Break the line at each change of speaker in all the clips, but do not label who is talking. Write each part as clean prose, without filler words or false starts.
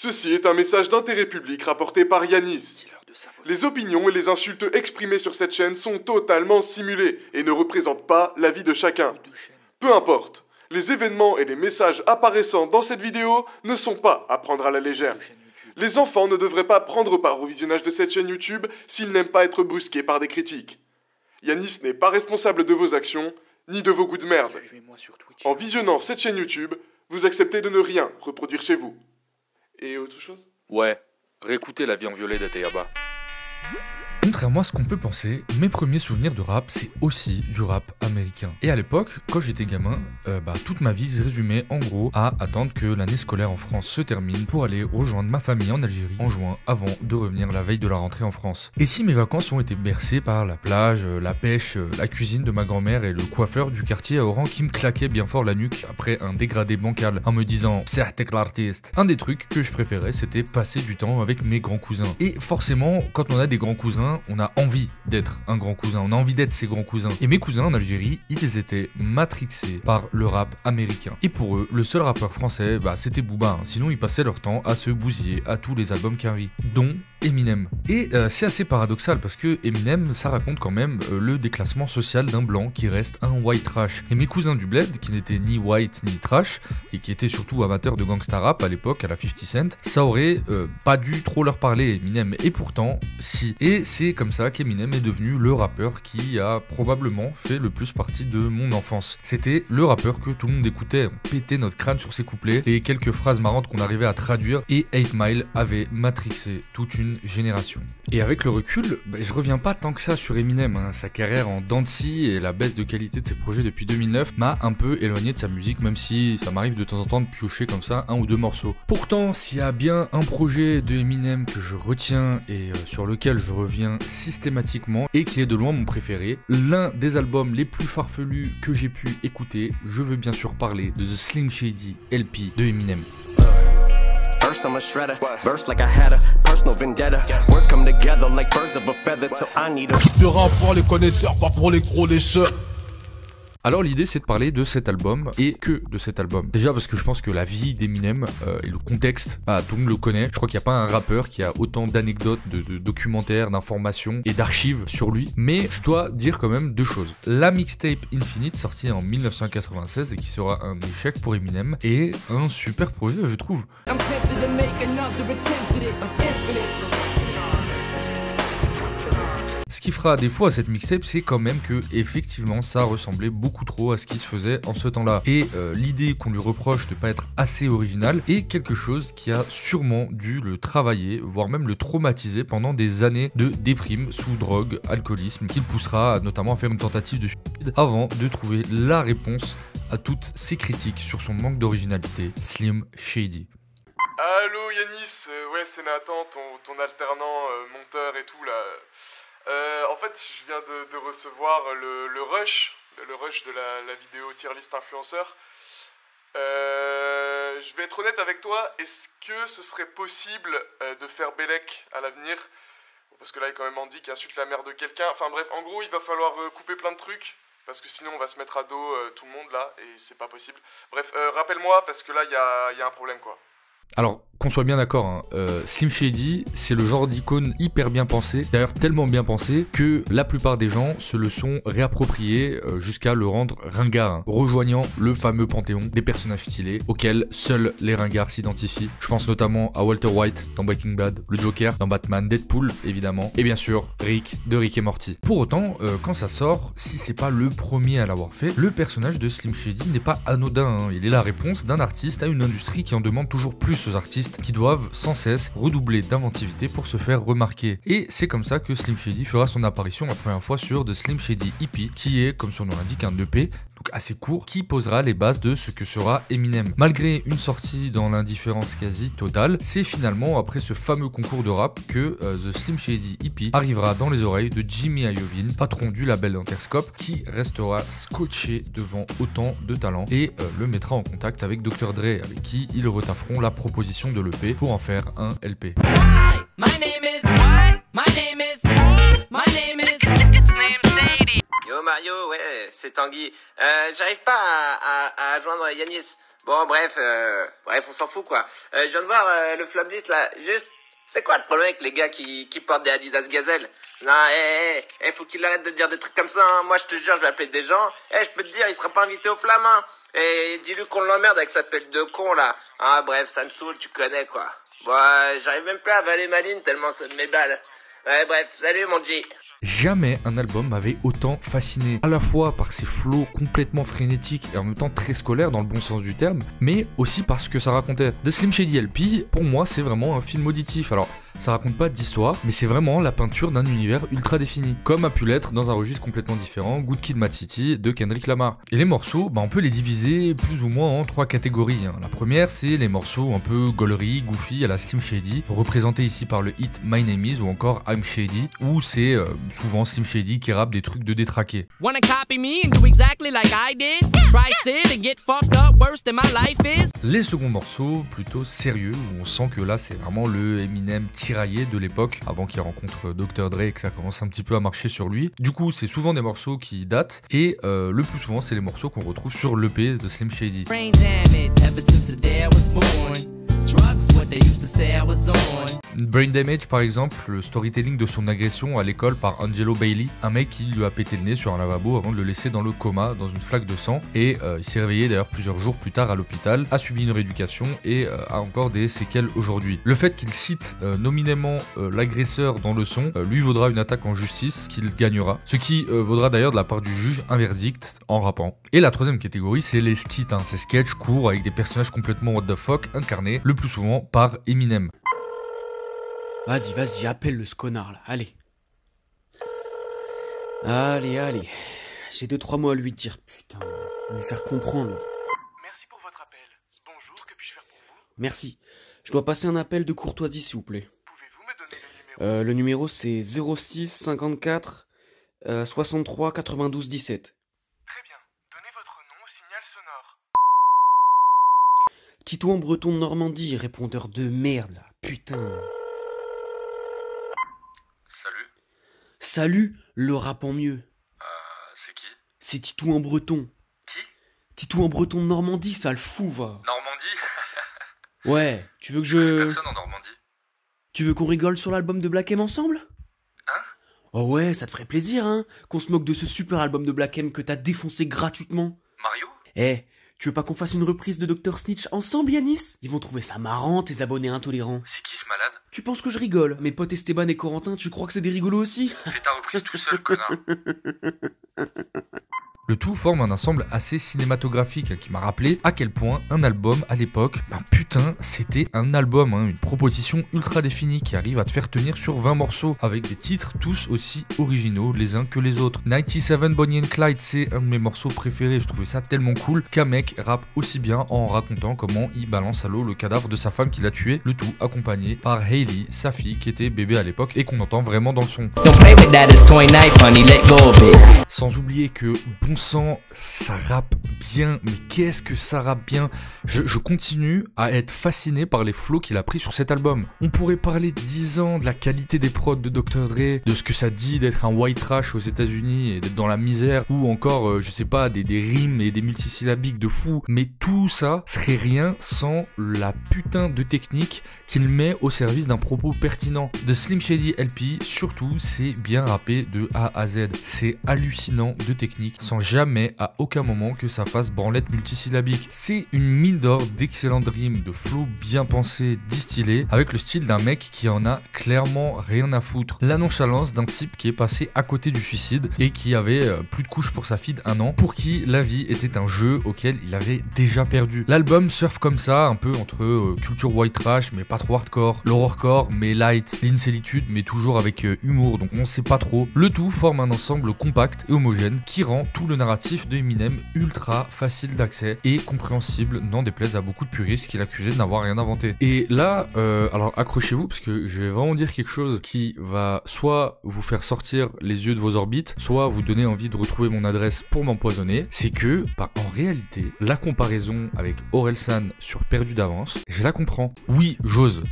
Ceci est un message d'intérêt public rapporté par Yanis. Les opinions et les insultes exprimées sur cette chaîne sont totalement simulées et ne représentent pas l'avis de chacun. Peu importe, les événements et les messages apparaissant dans cette vidéo ne sont pas à prendre à la légère. Les enfants ne devraient pas prendre part au visionnage de cette chaîne YouTube s'ils n'aiment pas être brusqués par des critiques. Yanis n'est pas responsable de vos actions, ni de vos goûts de merde. En visionnant cette chaîne YouTube, vous acceptez de ne rien reproduire chez vous. Et autre chose ?
Ouais, réécoutez La vie en violet d'Ateyaba.
Contrairement à ce qu'on peut penser, mes premiers souvenirs de rap, c'est aussi du rap américain. Et à l'époque, quand j'étais gamin, toute ma vie se résumait en gros à attendre que l'année scolaire en France se termine pour aller rejoindre ma famille en Algérie en juin avant de revenir la veille de la rentrée en France. Et si mes vacances ont été bercées par la plage, la pêche, la cuisine de ma grand-mère et le coiffeur du quartier à Oran qui me claquait bien fort la nuque après un dégradé bancal en me disant « c'est l'artiste », un des trucs que je préférais c'était passer du temps avec mes grands cousins. Et forcément, quand on a des grands cousins, on a envie d'être un grand cousin, on a envie d'être ses grands cousins. Et mes cousins en Algérie, ils étaient matrixés par le rap américain. Et pour eux, le seul rappeur français, c'était Booba, sinon ils passaient leur temps à se bousiller à tous les albums Carrie, dont Eminem. Et c'est assez paradoxal parce que Eminem, ça raconte quand même le déclassement social d'un blanc qui reste un white trash. Et mes cousins du bled, qui n'étaient ni white ni trash, et qui étaient surtout amateurs de gangsta rap à l'époque, à la 50 Cent, ça aurait pas dû trop leur parler, Eminem. Et pourtant, si. Et c'est comme ça qu'Eminem est devenu le rappeur qui a probablement fait le plus partie de mon enfance. C'était le rappeur que tout le monde écoutait, on pétait notre crâne sur ses couplets, et quelques phrases marrantes qu'on arrivait à traduire, et 8 Mile avait matrixé toute une génération. Et avec le recul, je reviens pas tant que ça sur Eminem, sa carrière en dents de scie et la baisse de qualité de ses projets depuis 2009 m'a un peu éloigné de sa musique, même si ça m'arrive de temps en temps de piocher comme ça un ou deux morceaux. Pourtant, s'il y a bien un projet de Eminem que je retiens et sur lequel je reviens systématiquement et qui est de loin mon préféré, l'un des albums les plus farfelus que j'ai pu écouter, je veux bien sûr parler de The Slim Shady LP de Eminem.
First I'm a shredder, burst like I had a personal vendetta. Words come together like birds of a feather, so I need a...
De rap pour les connaisseurs, pas pour les gros lécheurs.
Alors l'idée c'est de parler de cet album et que de cet album. Déjà parce que je pense que la vie d'Eminem et le contexte, tout le monde le connaît. Je crois qu'il n'y a pas un rappeur qui a autant d'anecdotes, de documentaires, d'informations et d'archives sur lui. Mais je dois dire quand même deux choses. La mixtape Infinite sortie en 1996 et qui sera un échec pour Eminem est un super projet je trouve. Ce qui fera défaut à cette mixtape, c'est quand même que effectivement ça ressemblait beaucoup trop à ce qui se faisait en ce temps-là. Et l'idée qu'on lui reproche de pas être assez original est quelque chose qui a sûrement dû le travailler, voire même le traumatiser pendant des années de déprime sous drogue, alcoolisme, qui le poussera notamment à faire une tentative de suicide avant de trouver la réponse à toutes ces critiques sur son manque d'originalité, Slim Shady.
Allô Yanis, ouais c'est Nathan, ton alternant monteur et tout là. En fait, je viens de recevoir le rush de la vidéo tier list influenceur. Je vais être honnête avec toi, est-ce que ce serait possible de faire Bellec à l'avenir ? Parce que là, il est quand même dit qu'il insulte la mère de quelqu'un. Enfin bref, en gros, il va falloir couper plein de trucs. Parce que sinon, on va se mettre à dos tout le monde là, et c'est pas possible. Bref, rappelle-moi, parce que là, il y a un problème quoi.
Alors, qu'on soit bien d'accord, Slim Shady, c'est le genre d'icône hyper bien pensé, d'ailleurs tellement bien pensé que la plupart des gens se le sont réappropriés jusqu'à le rendre ringard, rejoignant le fameux panthéon des personnages stylés auxquels seuls les ringards s'identifient. Je pense notamment à Walter White dans Breaking Bad, le Joker dans Batman, Deadpool évidemment, et bien sûr Rick de Rick et Morty. Pour autant, quand ça sort, si c'est pas le premier à l'avoir fait, le personnage de Slim Shady n'est pas anodin, il est la réponse d'un artiste à une industrie qui en demande toujours plus aux artistes qui doivent sans cesse redoubler d'inventivité pour se faire remarquer. Et c'est comme ça que Slim Shady fera son apparition la première fois sur The Slim Shady EP, qui est, comme son nom l'indique, un EP, donc assez court, qui posera les bases de ce que sera Eminem. Malgré une sortie dans l'indifférence quasi totale, c'est finalement après ce fameux concours de rap que The Slim Shady EP arrivera dans les oreilles de Jimmy Iovine, patron du label Interscope, qui restera scotché devant autant de talent et le mettra en contact avec Dr. Dre, avec qui ils retafferont la proposition de l'EP pour en faire un LP.
Yo Mario, ouais, c'est Tanguy. J'arrive pas à joindre Yanis. Bon, bref, on s'en fout, quoi. Je viens de voir le flop list, là. Juste, c'est quoi le problème avec les gars qui portent des Adidas Gazelle? Non, faut qu'il arrête de dire des trucs comme ça, hein. Moi, je te jure, je vais appeler des gens. Je peux te dire, il sera pas invité au Flamme, hein. Et dis-lui qu'on l'emmerde avec sa pelle de con, là. Ah, bref, ça me saoule, tu connais, quoi. Bon, j'arrive même pas à avaler ma ligne tellement ça me m'éballe. Ouais, bref, salut, mon G.
Jamais un album m'avait autant fasciné, à la fois par ses flows complètement frénétiques et en même temps très scolaires dans le bon sens du terme, mais aussi parce que ça racontait. The Slim Shady LP, pour moi, c'est vraiment un film auditif. Alors, ça raconte pas d'histoire, mais c'est vraiment la peinture d'un univers ultra défini, comme a pu l'être dans un registre complètement différent, Good Kid, Mad City de Kendrick Lamar. Et les morceaux, on peut les diviser plus ou moins en 3 catégories. La première, c'est les morceaux un peu gaulerie, goofy à la Slim Shady, représentés ici par le hit My Name Is ou encore I'm Shady, où c'est souvent Slim Shady qui rappe des trucs de détraqués.
Wanna copy me and do exactly like I did? Try sit and get fucked up worse than my life is.
Les seconds morceaux, plutôt sérieux, où on sent que là c'est vraiment le Eminem tiraillé de l'époque, avant qu'il rencontre Dr. Dre et que ça commence un petit peu à marcher sur lui. Du coup, c'est souvent des morceaux qui datent, et le plus souvent, c'est les morceaux qu'on retrouve sur l'EP de Slim Shady.
Brain damage ever since the day I was born. Drugs, what they used to say I was on.
Brain Damage par exemple, le storytelling de son agression à l'école par Angelo Bailey, un mec qui lui a pété le nez sur un lavabo avant de le laisser dans le coma dans une flaque de sang, et il s'est réveillé d'ailleurs plusieurs jours plus tard à l'hôpital, a subi une rééducation et a encore des séquelles aujourd'hui. Le fait qu'il cite nominément l'agresseur dans le son lui vaudra une attaque en justice qu'il gagnera, ce qui vaudra d'ailleurs de la part du juge un verdict en rappant. Et la troisième catégorie, c'est les skits, ces sketchs courts avec des personnages complètement what the fuck incarnés le plus souvent par Eminem.
Vas-y, appelle ce connard là, allez. Allez. J'ai 2-3 mots à lui dire, putain, à lui faire comprendre.
Merci pour votre appel. Bonjour, que puis-je faire pour vous?
Merci. Je dois passer un appel de courtoisie s'il vous plaît.
Pouvez-vous me donner le numéro?
Le numéro c'est 06 54 63 92 17.
Très bien. Donnez votre nom au signal sonore.
Tito en breton de Normandie, répondeur de merde là, putain. Salut, le rap en mieux.
C'est qui?
C'est Titou en breton.
Qui?
Titou en breton de Normandie, ça le fout, va.
Normandie?
Ouais, tu veux que je...
Personne en Normandie.
Tu veux qu'on rigole sur l'album de Black M ensemble?
Hein?
Oh ouais, ça te ferait plaisir, hein, qu'on se moque de ce super album de Black M que t'as défoncé gratuitement.
Mario?
Tu veux pas qu'on fasse une reprise de Dr. Snitch ensemble, Yanis? Ils vont trouver ça marrant, tes abonnés intolérants.
C'est qui ce malade?
Tu penses que je rigole? Mes potes Esteban et Corentin, tu crois que c'est des rigolos aussi?
Fais ta reprise tout seul, connard.
Le tout forme un ensemble assez cinématographique qui m'a rappelé à quel point un album à l'époque, putain, c'était un album, une proposition ultra définie qui arrive à te faire tenir sur 20 morceaux avec des titres tous aussi originaux les uns que les autres. 97 Bonnie and Clyde, c'est un de mes morceaux préférés, je trouvais ça tellement cool qu'un mec rappe aussi bien en racontant comment il balance à l'eau le cadavre de sa femme qu'il a tué, le tout accompagné par Hailey, sa fille qui était bébé à l'époque et qu'on entend vraiment dans le son. Sans oublier que bon sang, ça rappe bien, mais qu'est-ce que ça rappe bien. Je continue à être fasciné par les flows qu'il a pris sur cet album. On pourrait parler 10 ans de la qualité des prods de Dr. Dre, de ce que ça dit d'être un white trash aux États-Unis et d'être dans la misère, ou encore, je sais pas, des rimes et des multisyllabiques de fou, mais tout ça serait rien sans la putain de technique qu'il met au service d'un propos pertinent. De Slim Shady LP, surtout, c'est bien rappé de A à Z. C'est hallucinant de technique, sans jamais à aucun moment que ça fasse branlette multisyllabique. C'est une mine d'or d'excellentes rimes, de flow bien pensé, distillé, avec le style d'un mec qui en a clairement rien à foutre. La nonchalance d'un type qui est passé à côté du suicide et qui avait plus de couches pour sa fille d'1 an, pour qui la vie était un jeu auquel il avait déjà perdu. L'album surfe comme ça, un peu entre culture white trash mais pas trop hardcore, l'horrorcore mais light, l'insolitude mais toujours avec humour, donc on sait pas trop. Le tout forme un ensemble compact et homogène qui rend tout le narratif de Eminem ultra facile d'accès et compréhensible, n'en déplaise à beaucoup de puristes qui l'accusaient de n'avoir rien inventé. Et là, alors accrochez-vous parce que je vais vraiment dire quelque chose qui va soit vous faire sortir les yeux de vos orbites, soit vous donner envie de retrouver mon adresse pour m'empoisonner. C'est que, en réalité, la comparaison avec Orelsan sur Perdu d'avance, je la comprends. Oui, j'ose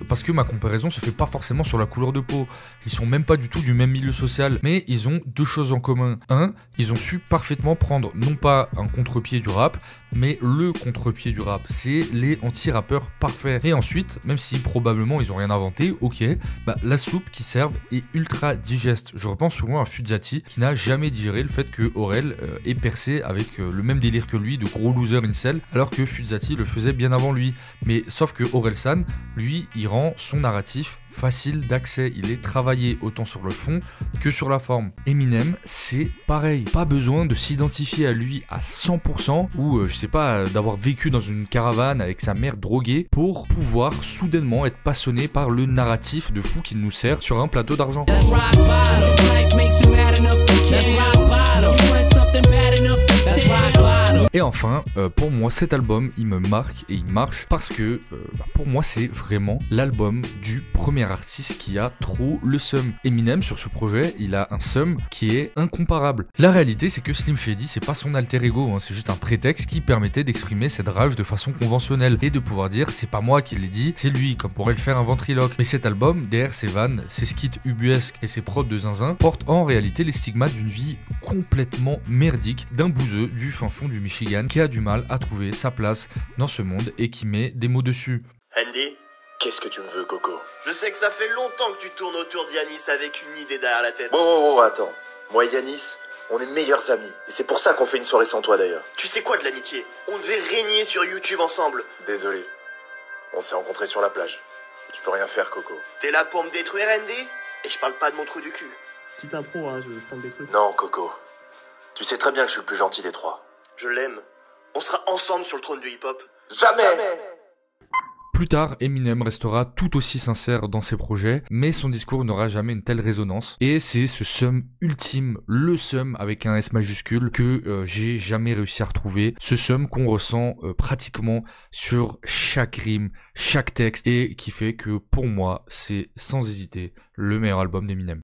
parce que ma comparaison se fait pas forcément sur la couleur de peau. Ils sont même pas du tout du même milieu social, mais ils ont deux choses en commun. Un, ils ont su parfaitement prendre non pas un contre-pied du rap, mais le contre-pied du rap. C'est les anti-rappeurs parfaits. Et ensuite, même si probablement ils ont rien inventé, ok, bah la soupe qu'ils servent est ultra digeste. Je repense souvent à Fuzzati qui n'a jamais digéré le fait que Aurel ait percé avec le même délire que lui de gros loser incel, alors que Fuzzati le faisait bien avant lui. Mais sauf que Orelsan, lui, il rend son narratif facile d'accès, il est travaillé autant sur le fond que sur la forme. Eminem, c'est pareil, pas besoin de s'identifier à lui à 100% ou je sais pas, d'avoir vécu dans une caravane avec sa mère droguée pour pouvoir soudainement être passionné par le narratif de fou qu'il nous sert sur un plateau d'argent. Et enfin, pour moi cet album il me marque et il marche parce que pour moi c'est vraiment l'album du premier artiste qui a trop le seum. Eminem sur ce projet il a un seum qui est incomparable. La réalité c'est que Slim Shady c'est pas son alter ego, hein, c'est juste un prétexte qui permettait d'exprimer cette rage de façon conventionnelle et de pouvoir dire c'est pas moi qui l'ai dit, c'est lui, comme pourrait le faire un ventriloque. Mais cet album, derrière ses vannes, ses skits ubuesques et ses prods de zinzin, porte en réalité les stigmates d'une vie complètement merdique d'un bouseux du fin fond du Michigan qui a du mal à trouver sa place dans ce monde et qui met des mots dessus.
Andy, qu'est-ce que tu me veux, Coco? Je sais que ça fait longtemps que tu tournes autour d'Yanis avec une idée derrière la tête. Oh, attends. Moi et Yanis, on est meilleurs amis. Et c'est pour ça qu'on fait une soirée sans toi d'ailleurs. Tu sais quoi de l'amitié? On devait régner sur YouTube ensemble. Désolé. On s'est rencontrés sur la plage. Tu peux rien faire, Coco. T'es là pour me détruire, Andy? Et je parle pas de mon trou du cul.
Petite impro, hein, je tente des trucs.
Non, Coco. Tu sais très bien que je suis le plus gentil des trois. Je l'aime. On sera ensemble sur le trône du hip-hop. Jamais.
Plus tard, Eminem restera tout aussi sincère dans ses projets, mais son discours n'aura jamais une telle résonance. Et c'est ce seum ultime, le seum avec un S majuscule, que j'ai jamais réussi à retrouver. Ce seum qu'on ressent pratiquement sur chaque rime, chaque texte, et qui fait que pour moi, c'est sans hésiter le meilleur album d'Eminem.